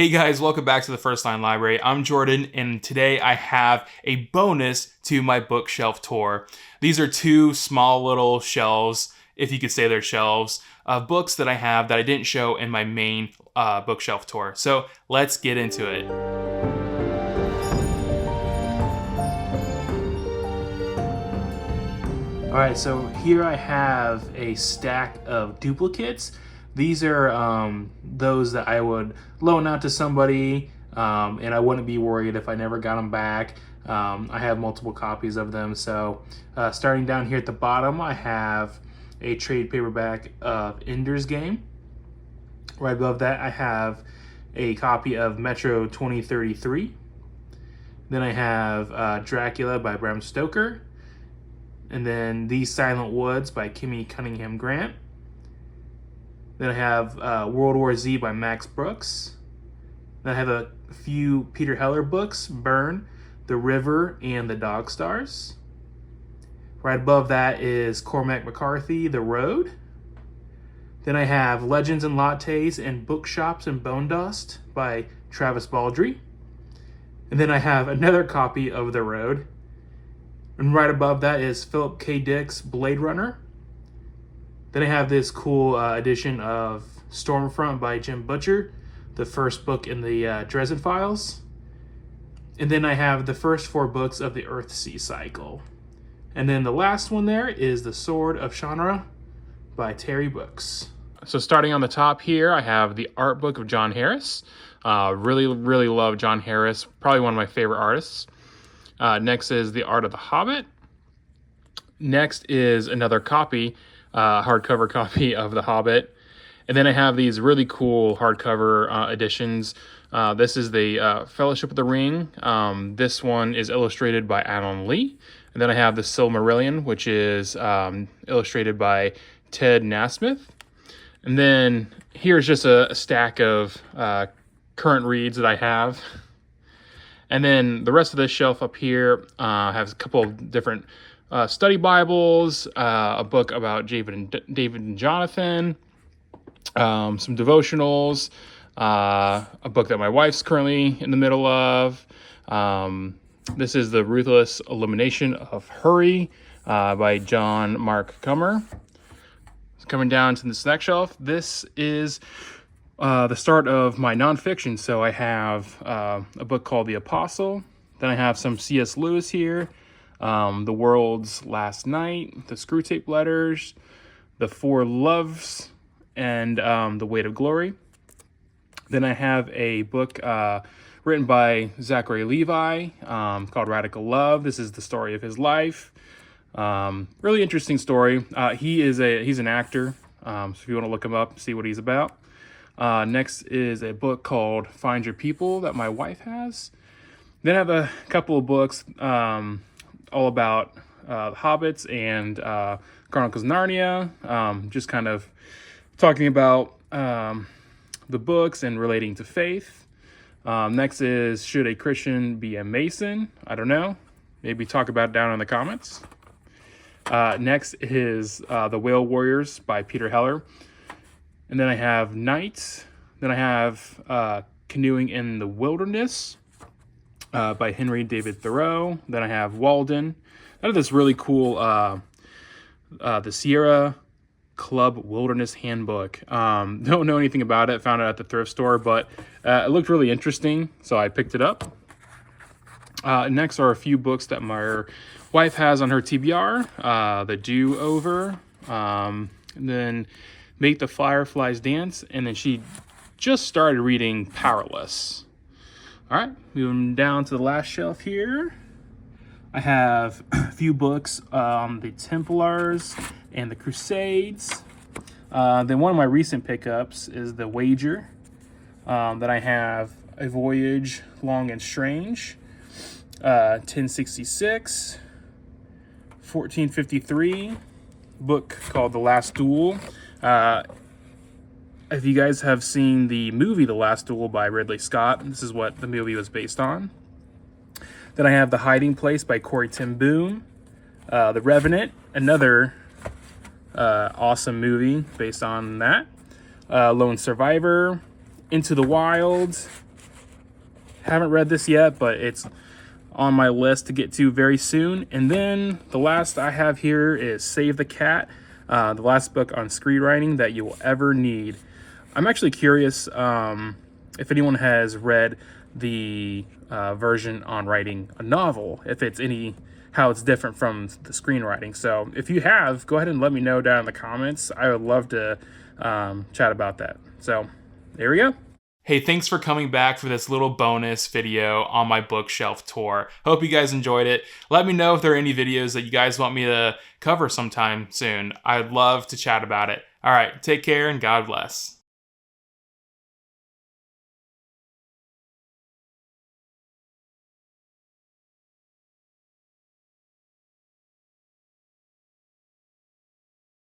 Hey guys, welcome back to the First Line Library. I'm Jordan, and today I have a bonus to my bookshelf tour. These are two small little shelves, if you could say they're shelves, of books that I have that I didn't show in my main bookshelf tour. So let's get into it. Alright, so here I have a stack of duplicates. These are those that I would loan out to somebody, and I wouldn't be worried if I never got them back. I have multiple copies of them. So starting down here at the bottom, I have a trade paperback of Ender's Game. Right above that, I have a copy of Metro 2033. Then I have Dracula by Bram Stoker. And then These Silent Woods by Kimmy Cunningham Grant. Then I have World War Z by Max Brooks. Then I have a few Peter Heller books, Burn, The River, and The Dog Stars. Right above that is Cormac McCarthy, The Road. Then I have Legends and Lattes and Bookshops and Bone Dust by Travis Baldree. And then I have another copy of The Road. And right above that is Philip K. Dick's Blade Runner. Then I have this cool edition of Stormfront by Jim Butcher, the first book in the Dresden Files. And then I have the first 4 books of the Earthsea cycle. And then the last one there is The Sword of Shannara by Terry Books. So starting on the top here, I have the art book of John Harris. Really love John Harris, probably one of my favorite artists. Next is The Art of the Hobbit. Next is another copy, hardcover copy of The Hobbit. And then I have these really cool hardcover editions. This is the Fellowship of the Ring. This one is illustrated by Alan Lee. And then I have the Silmarillion, which is illustrated by Ted Nasmith. And then here's just a stack of current reads that I have. And then the rest of this shelf up here has a couple of different study Bibles, a book about David and Jonathan, some devotionals, a book that my wife's currently in the middle of. This is The Ruthless Elimination of Hurry by John Mark Comer. Coming down to this next shelf, this is the start of my nonfiction. So I have a book called The Apostle. Then I have some C.S. Lewis here, The World's Last Night, The Screwtape Letters, The Four Loves, and The Weight of Glory. Then I have a book written by Zachary Levi called Radical Love. This is the story of his life. Really interesting story. He's an actor, so if you want to look him up, see what he's about. Next is a book called Find Your People that my wife has. Then I have a couple of books all about the Hobbits and Chronicles of Narnia, just kind of talking about the books and relating to faith. Next is Should a Christian Be a Mason? I don't know. Maybe talk about it down in the comments. Next is The Whale Warriors by Peter Heller. And then I have Night. Then I have Canoeing in the Wilderness by Henry David Thoreau. Then I have Walden. I have this really cool the Sierra Club Wilderness Handbook. Don't know anything about it. Found it at the thrift store, but it looked really interesting, so I picked it up. Next are a few books that my wife has on her TBR. The Do-Over. And then Make the Fireflies Dance, and then she just started reading Powerless. All right, moving down to the last shelf here. I have a few books on the Templars and the Crusades. Then one of my recent pickups is The Wager. Then I have A Voyage Long and Strange, 1066, 1453, book called The Last Duel. If you guys have seen the movie The Last Duel by Ridley Scott, this is what the movie was based on. Then I have The Hiding Place by Corey Ten Boom. The Revenant, another awesome movie based on that. Lone Survivor, Into the Wild, Haven't read this yet, but it's on my list to get to very soon. And then the last I have here is Save the Cat, the last book on screenwriting that you will ever need. I'm actually curious if anyone has read the version on writing a novel, if it's how it's different from the screenwriting. So if you have, go ahead and let me know down in the comments. I would love to chat about that. So there we go. Hey, thanks for coming back for this little bonus video on my bookshelf tour. Hope you guys enjoyed it. Let me know if there are any videos that you guys want me to cover sometime soon. I'd love to chat about it. All right, take care and God bless.